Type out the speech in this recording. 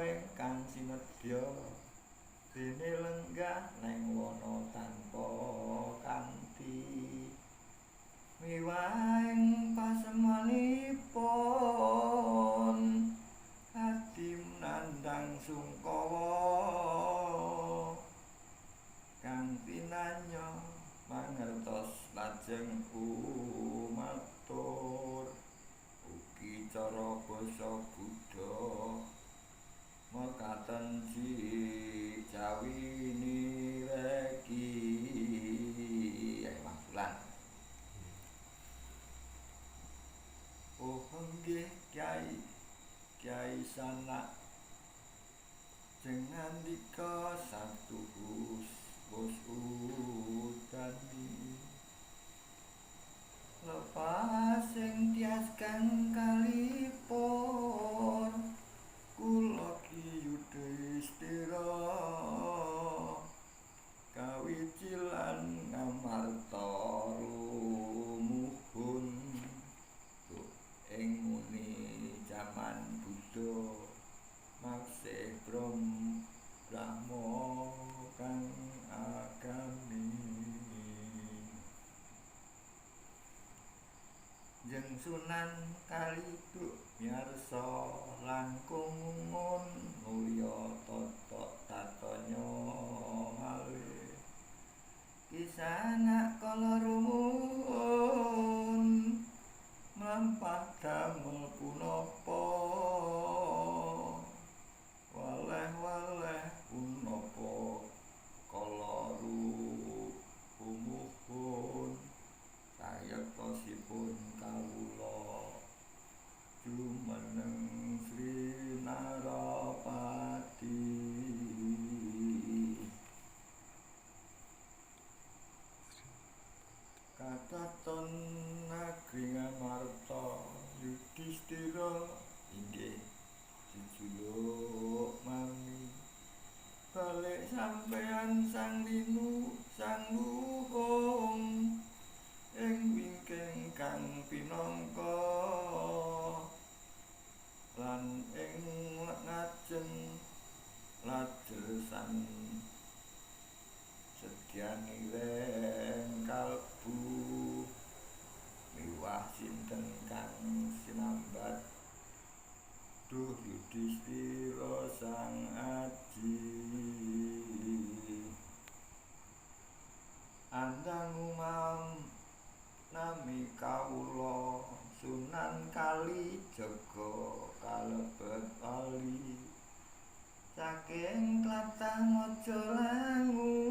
ingkang sinedya dene lenggah neng wana tanpa kanthi miwahing pasemanipun adim nandang sungkawa kang pinanya mangertos lajeng umatur ugi cara basa Buddha mekaten Jawi nireki maksulan. Oh nggih Kyai Sanak jengandika satuhus bos udani lepasing tias kang kalipur kula Ki Yudhistira kawicilan ngamarta rumuhun ing muni jaman Buddha maksih Brahma kang agami Jeng Sunan Kalituk miarsa langkung ngun mulya tatanya malih Kisanak kala rumun mlampah damel punapa waleh-waleh punapa kala rumuhun sayektosipun kawula jumeneng Sri Narapati kataton negri Ngamarta Yudhistira inggih jujuluk mami balik sampeyan sang linu sang luhung ing wingking kang pinangka lan ing ngajeng lajesan sedyanireng kalbu miwah sinten kang sinambat duh Yudhistira sang aji andang umam nami kawula Sunan Kalijaga kalebet wali saking tlatah Majalangu